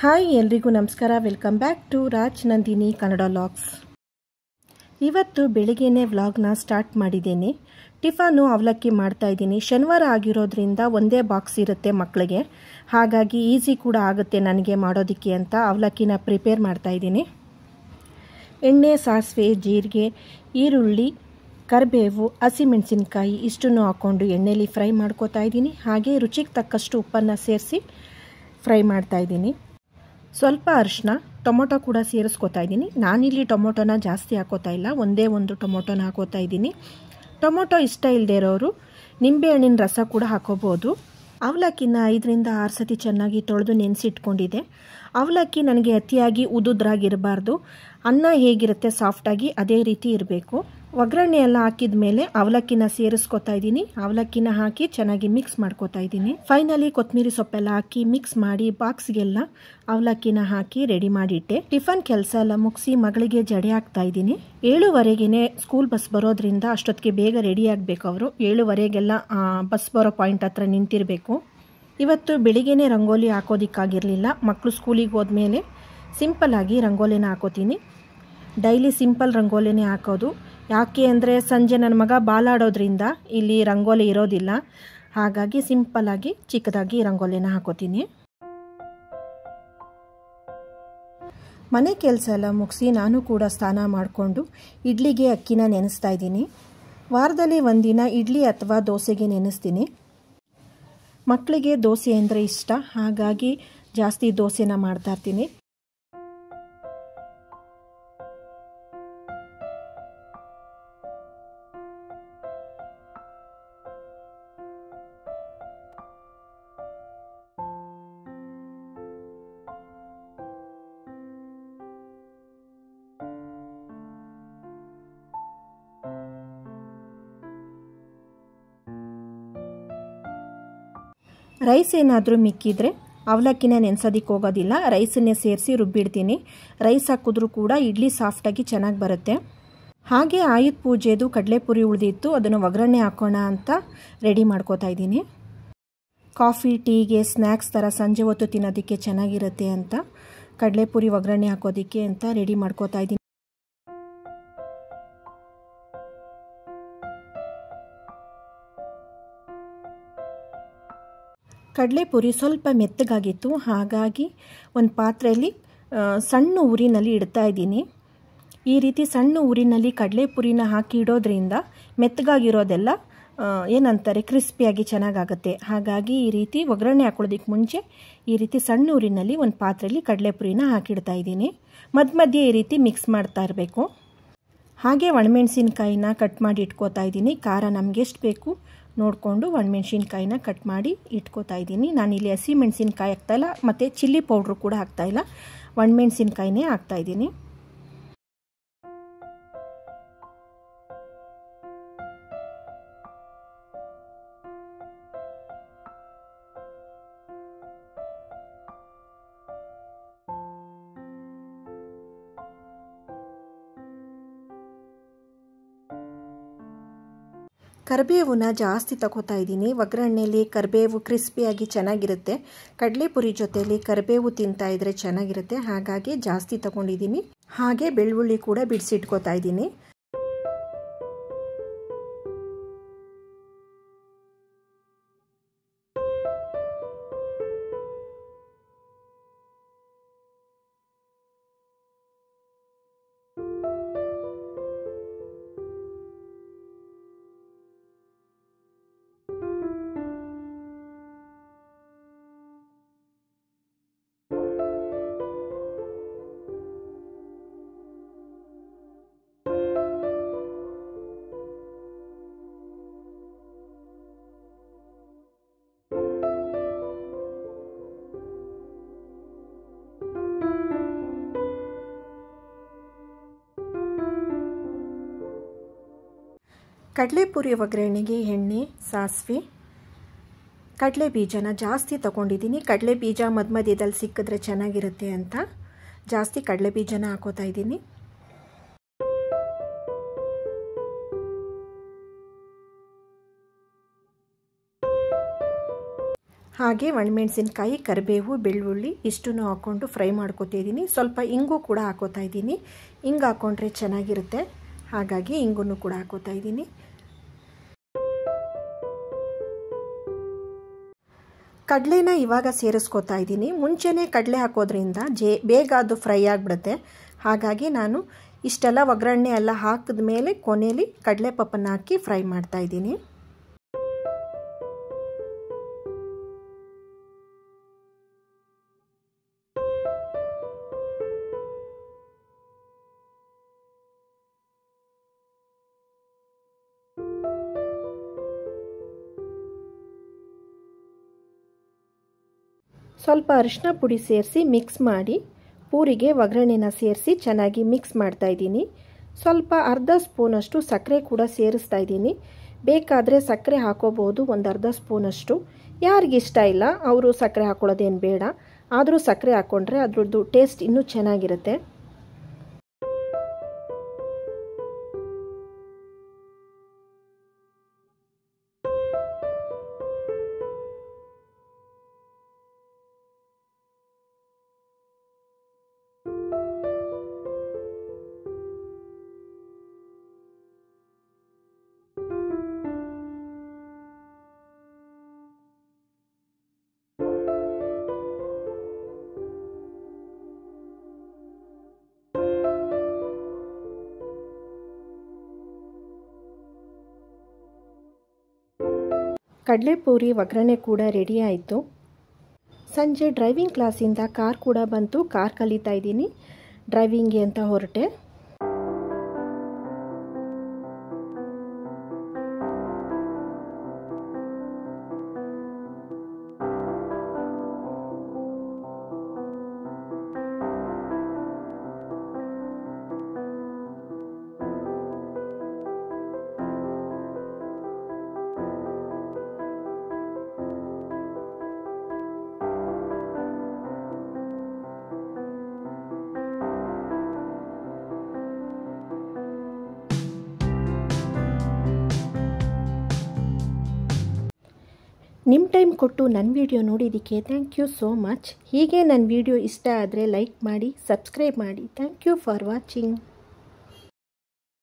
Hi ಎಲ್ರಿಗೂ ನಮಸ್ಕಾರ. Welcome back to Raj Nandini Kannada vlogs. ಇವತ್ತು ಬೆಳಿಗ್ಗೆನೇ ವ್ಲಾಗ್ನ ಸ್ಟಾರ್ಟ್ ಮಾಡಿದ್ದೀನಿ. ಟಿಫನು ಅವಲಕ್ಕಿ ಮಾಡ್ತಾಯಿದ್ದೀನಿ. ಶನಿವಾರ ಆಗಿರೋದ್ರಿಂದ ಒಂದೇ ಬಾಕ್ಸ್ ಇರುತ್ತೆ ಮಕ್ಕಳಿಗೆ, ಹಾಗಾಗಿ ಈಸಿ ಕೂಡ ಆಗುತ್ತೆ ನನಗೆ ಮಾಡೋದಕ್ಕೆ ಅಂತ ಅವಲಕ್ಕಿನ ಪ್ರಿಪೇರ್ ಮಾಡ್ತಾಯಿದ್ದೀನಿ. ಎಣ್ಣೆ, ಸಾಸಿವೆ, ಜೀರಿಗೆ, ಈರುಳ್ಳಿ, ಕರಿಬೇವು, ಹಸಿಮೆಣಸಿನ್ಕಾಯಿ ಇಷ್ಟನ್ನು ಹಾಕ್ಕೊಂಡು ಎಣ್ಣೆಲಿ ಫ್ರೈ ಮಾಡ್ಕೋತಾ ಇದ್ದೀನಿ. ಹಾಗೆ ರುಚಿಗೆ ತಕ್ಕಷ್ಟು ಉಪ್ಪನ್ನು ಸೇರಿಸಿ ಫ್ರೈ ಮಾಡ್ತಾಯಿದ್ದೀನಿ. ಸ್ವಲ್ಪ ಅರಿಶಿನ, ಟೊಮೊಟೊ ಕೂಡ ಸೇರಿಸ್ಕೋತಾ ಇದ್ದೀನಿ. ನಾನಿಲ್ಲಿ ಟೊಮೊಟೊನ ಜಾಸ್ತಿ ಹಾಕೋತಾ ಇಲ್ಲ, ಒಂದೇ ಒಂದು ಟೊಮೊಟೊನ ಹಾಕೋತಾ ಇದ್ದೀನಿ. ಟೊಮೊಟೊ ಇಷ್ಟ ಇಲ್ಲದೆ ಇರೋರು ನಿಂಬೆಹಣ್ಣಿನ ರಸ ಕೂಡ ಹಾಕೋಬೋದು. ಅವಲಕ್ಕಿನ 5-6 ಸತಿ ಚೆನ್ನಾಗಿ ತೊಳೆದು ನೆನೆಸಿಟ್ಕೊಂಡಿದ್ದೆ. ಅವಲಕ್ಕಿ ನನಗೆ ಅತಿಯಾಗಿ ಉದುದ್ರಾಗಿರಬಾರ್ದು. ಅನ್ನ ಹೇಗಿರುತ್ತೆ ಸಾಫ್ಟಾಗಿ ಅದೇ ರೀತಿ ಇರಬೇಕು. ಒಗ್ಗರಣೆ ಎಲ್ಲ ಹಾಕಿದ ಮೇಲೆ ಅವಲಕ್ಕಿನ ಸೇರಿಸ್ಕೊತಾ ಇದ್ದೀನಿ. ಅವಲಕ್ಕಿನ ಹಾಕಿ ಚೆನ್ನಾಗಿ ಮಿಕ್ಸ್ ಮಾಡ್ಕೋತಾ ಇದ್ದೀನಿ. ಫೈನಲಿ ಕೊತ್ತಂಬರಿ ಸೊಪ್ಪೆಲ್ಲ ಹಾಕಿ ಮಿಕ್ಸ್ ಮಾಡಿ ಬಾಕ್ಸ್ಗೆಲ್ಲ ಅವಲಕ್ಕಿನ ಹಾಕಿ ರೆಡಿ ಮಾಡಿಟ್ಟೆ. ಟಿಫನ್ ಕೆಲಸ ಎಲ್ಲ ಮುಗಿಸಿ ಮಗಳಿಗೆ ಜಡೆ ಹಾಕ್ತಾ ಇದ್ದೀನಿ. 7:15ಗೆ ಸ್ಕೂಲ್ ಬಸ್ ಬರೋದ್ರಿಂದ ಅಷ್ಟೊತ್ತಿಗೆ ಬೇಗ ರೆಡಿ ಆಗಬೇಕು. ಅವರು 7:15ಗೆಲ್ಲ ಬಸ್ ಬರೋ ಪಾಯಿಂಟ್ ಹತ್ರ ನಿಂತಿರಬೇಕು. ಇವತ್ತು ಬೆಳಿಗ್ಗೆನೇ ರಂಗೋಲಿ ಹಾಕೋದಿಕ್ಕಾಗಿರಲಿಲ್ಲ. ಮಕ್ಕಳು ಸ್ಕೂಲಿಗೆ ಹೋದ್ಮೇಲೆ ಸಿಂಪಲ್ಲಾಗಿ ರಂಗೋಲಿನ ಹಾಕೋತೀನಿ. ಡೈಲಿ ಸಿಂಪಲ್ ರಂಗೋಲಿನೇ ಹಾಕೋದು. ಯಾಕೆ ಅಂದರೆ ಸಂಜೆ ನನ್ನ ಮಗ ಬಾಲಾಡೋದ್ರಿಂದ ಇಲ್ಲಿ ರಂಗೋಲಿ ಇರೋದಿಲ್ಲ, ಹಾಗಾಗಿ ಸಿಂಪಲ್ಲಾಗಿ ಚಿಕ್ಕದಾಗಿ ರಂಗೋಲಿನ ಹಾಕೋತೀನಿ. ಮನೆ ಕೆಲಸ ಎಲ್ಲ ಮುಗಿಸಿ ನಾನು ಕೂಡ ಸ್ನಾನ ಮಾಡಿಕೊಂಡು ಇಡ್ಲಿಗೆ ಅಕ್ಕಿನ ನೆನೆಸ್ತಾ ಇದ್ದೀನಿ. ವಾರದಲ್ಲಿ ಒಂದಿನ ಇಡ್ಲಿ ಅಥವಾ ದೋಸೆಗೆ ನೆನೆಸ್ತೀನಿ. ಮಕ್ಕಳಿಗೆ ದೋಸೆ ಅಂದರೆ ಇಷ್ಟ, ಹಾಗಾಗಿ ಜಾಸ್ತಿ ದೋಸೆನ ಮಾಡ್ತಾ ಇರ್ತೀನಿ. ರೈಸ್ ಏನಾದರೂ ಮಿಕ್ಕಿದ್ರೆ ಅವಲಕ್ಕಿನ ನೆನೆಸೋದಕ್ಕೆ ಹೋಗೋದಿಲ್ಲ, ರೈಸನ್ನೇ ಸೇರಿಸಿ ರುಬ್ಬಿಡ್ತೀನಿ. ರೈಸ್ ಹಾಕಿದ್ರೂ ಕೂಡ ಇಡ್ಲಿ ಸಾಫ್ಟಾಗಿ ಚೆನ್ನಾಗಿ ಬರುತ್ತೆ. ಹಾಗೆ ಆಯುಧ ಪೂಜೆದು ಕಡಲೆಪುರಿ ಉಳಿದಿತ್ತು, ಅದನ್ನು ಒಗ್ಗರಣೆ ಹಾಕೋಣ ಅಂತ ರೆಡಿ ಮಾಡ್ಕೋತಾ ಇದ್ದೀನಿ. ಕಾಫಿ, ಟೀಗೆ ಸ್ನ್ಯಾಕ್ಸ್ ಥರ ಸಂಜೆ ಹೊತ್ತು ತಿನ್ನೋದಕ್ಕೆ ಚೆನ್ನಾಗಿರುತ್ತೆ ಅಂತ ಕಡಲೆಪುರಿ ಒಗ್ಗರಣೆ ಹಾಕೋದಕ್ಕೆ ಅಂತ ರೆಡಿ ಮಾಡ್ಕೋತಾ ಇದ್ದೀನಿ. ಕಡಲೆಪುರಿ ಸ್ವಲ್ಪ ಮೆತ್ತಗಾಗಿತ್ತು, ಹಾಗಾಗಿ ಒಂದು ಪಾತ್ರೆಯಲ್ಲಿ ಸಣ್ಣ ಉರಿನಲ್ಲಿ ಇಡ್ತಾ ಇದ್ದೀನಿ. ಈ ರೀತಿ ಸಣ್ಣ ಉರಿನಲ್ಲಿ ಕಡಲೆಪುರಿನ ಹಾಕಿ ಇಡೋದ್ರಿಂದ ಮೆತ್ತಗಾಗಿರೋದೆಲ್ಲ ಏನಂತಾರೆ ಕ್ರಿಸ್ಪಿಯಾಗಿ ಚೆನ್ನಾಗಾಗುತ್ತೆ. ಹಾಗಾಗಿ ಈ ರೀತಿ ಒಗ್ಗರಣೆ ಹಾಕೊಳ್ಳೋದಕ್ಕೆ ಮುಂಚೆ ಈ ರೀತಿ ಸಣ್ಣ ಉರಿನಲ್ಲಿ ಒಂದು ಪಾತ್ರೆಯಲ್ಲಿ ಕಡಲೆಪುರಿನ ಹಾಕಿಡ್ತಾ ಇದ್ದೀನಿ. ಮಧ್ಯೆ ಈ ರೀತಿ ಮಿಕ್ಸ್ ಮಾಡ್ತಾ ಇರಬೇಕು. ಹಾಗೆ ಒಣಮೆಣಸಿನ್ಕಾಯಿನ ಕಟ್ ಮಾಡಿ ಇಟ್ಕೋತಾ ಇದ್ದೀನಿ. ಖಾರ ನಮಗೆ ಎಷ್ಟು ಬೇಕು ನೋಡಿಕೊಂಡು ಒಣಮೆಣಸಿನ್ಕಾಯಿನ ಕಟ್ ಮಾಡಿ ಇಟ್ಕೋತಾ ಇದ್ದೀನಿ. ನಾನಿಲ್ಲಿ ಹಸಿ ಮೆಣಸಿನ್ಕಾಯಿ ಹಾಕ್ತಾಯಿಲ್ಲ ಮತ್ತು ಚಿಲ್ಲಿ ಪೌಡ್ರು ಕೂಡ ಹಾಕ್ತಾಯಿಲ್ಲ, ಒಣಮೆಣಸಿನ್ಕಾಯಿನೇ ಹಾಕ್ತಾಯಿದ್ದೀನಿ. ಕರಿಬೇವನ್ನ ಜಾಸ್ತಿ ತಗೋತಾ ಇದ್ದೀನಿ. ಒಗ್ಗರಣೆಯಲ್ಲಿ ಕರಿಬೇವು ಕ್ರಿಸ್ಪಿಯಾಗಿ ಚೆನ್ನಾಗಿರುತ್ತೆ. ಕಡಲೆಪುರಿ ಜೊತೆಯಲ್ಲಿ ಕರಿಬೇವು ತಿಂತಾ ಇದ್ರೆ ಚೆನ್ನಾಗಿರುತ್ತೆ, ಹಾಗಾಗಿ ಜಾಸ್ತಿ ತಗೊಂಡಿದ್ದೀನಿ. ಹಾಗೆ ಬೆಳ್ಳುಳ್ಳಿ ಕೂಡ ಬಿಡಿಸಿಟ್ಕೋತಾ ಇದ್ದೀನಿ. ಕಡಲೆಪುರಿ ಒಗ್ಗರಣೆಗೆ ಎಣ್ಣೆ, ಸಾಸಿವೆ, ಕಡಲೆ ಬೀಜನ ಜಾಸ್ತಿ ತಗೊಂಡಿದ್ದೀನಿ. ಕಡಲೆ ಬೀಜ ಮಧ್ಯದಲ್ಲಿ ಸಿಕ್ಕಿದ್ರೆ ಚೆನ್ನಾಗಿರುತ್ತೆ ಅಂತ ಜಾಸ್ತಿ ಕಡಲೆ ಬೀಜನ ಹಾಕೋತಾ ಇದ್ದೀನಿ. ಹಾಗೆ ಒಣಮೆಣಸಿನಕಾಯಿ, ಕರಿಬೇವು, ಬೆಳ್ಳುಳ್ಳಿ ಇಷ್ಟನ್ನು ಹಾಕ್ಕೊಂಡು ಫ್ರೈ ಮಾಡ್ಕೊತಿದ್ದೀನಿ. ಸ್ವಲ್ಪ ಇಂಗು ಕೂಡ ಹಾಕೋತಾ ಇದ್ದೀನಿ. ಇಂಗು ಹಾಕ್ಕೊಂಡ್ರೆ ಚೆನ್ನಾಗಿರುತ್ತೆ, ಹಾಗಾಗಿ ಇಂಗನ್ನು ಕೂಡ ಹಾಕೋತಾ ಇದ್ದೀನಿ. ಕಡಲೆನ ಇವಾಗ ಸೇರಿಸ್ಕೊತಾ ಇದ್ದೀನಿ. ಮುಂಚೆನೇ ಕಡಲೆ ಹಾಕೋದ್ರಿಂದ ಬೇಗ ಅದು ಫ್ರೈ ಆಗಿಬಿಡುತ್ತೆ. ಹಾಗಾಗಿ ನಾನು ಇಷ್ಟೆಲ್ಲ ಒಗ್ಗರಣೆ ಎಲ್ಲ ಹಾಕಿದ ಮೇಲೆ ಕೊನೆಯಲ್ಲಿ ಕಡಲೆ ಪಪ್ಪನ್ನು ಹಾಕಿ ಫ್ರೈ ಮಾಡ್ತಾ ಇದ್ದೀನಿ. ಸ್ವಲ್ಪ ಅರಿಶಿನ ಪುಡಿ ಸೇರಿಸಿ ಮಿಕ್ಸ್ ಮಾಡಿ ಪೂರಿಗೆ ಒಗ್ಗರಣೆನ ಸೇರಿಸಿ ಚೆನ್ನಾಗಿ ಮಿಕ್ಸ್ ಮಾಡ್ತಾ ಇದ್ದೀನಿ. ಸ್ವಲ್ಪ ಅರ್ಧ ಸ್ಪೂನಷ್ಟು ಸಕ್ಕರೆ ಕೂಡ ಸೇರಿಸ್ತಾ ಇದ್ದೀನಿ. ಬೇಕಾದರೆ ಸಕ್ಕರೆ ಹಾಕೋಬಹುದು, ಒಂದು ಅರ್ಧ ಸ್ಪೂನಷ್ಟು. ಯಾರಿಗಿಷ್ಟ ಇಲ್ಲ ಅವರು ಸಕ್ಕರೆ ಹಾಕೊಳ್ಳೋದೇನು ಬೇಡ, ಆದರೂ ಸಕ್ಕರೆ ಹಾಕ್ಕೊಂಡ್ರೆ ಅದ್ರದ್ದು ಟೇಸ್ಟ್ ಇನ್ನೂ ಚೆನ್ನಾಗಿರುತ್ತೆ. ಕಡಲೆಪೂರಿ ಒಗ್ಗರಣೆ ಕೂಡ ರೆಡಿ ಆಯಿತು. ಸಂಜೆ ಡ್ರೈವಿಂಗ್ ಕ್ಲಾಸಿಂದ ಕಾರ್ ಕೂಡ ಬಂತು, ಕಾರ್ ಕಲಿತಾ ಇದ್ದೀನಿ. ಡ್ರೈವಿಂಗ್ಗೆ ಅಂತ ಹೊರಟೆ. ನಿಮ್ಮ ಟೈಮ್ ಕೊಟ್ಟು ನನ್ನ ವಿಡಿಯೋ ನೋಡಿದ್ದಕ್ಕೆ ಥ್ಯಾಂಕ್ ಯು ಸೋ ಮಚ್. ಹೀಗೆ ನನ್ನ ವಿಡಿಯೋ ಇಷ್ಟ ಆದರೆ ಲೈಕ್ ಮಾಡಿ, ಸಬ್ಸ್ಕ್ರೈಬ್ ಮಾಡಿ. Thank you for watching.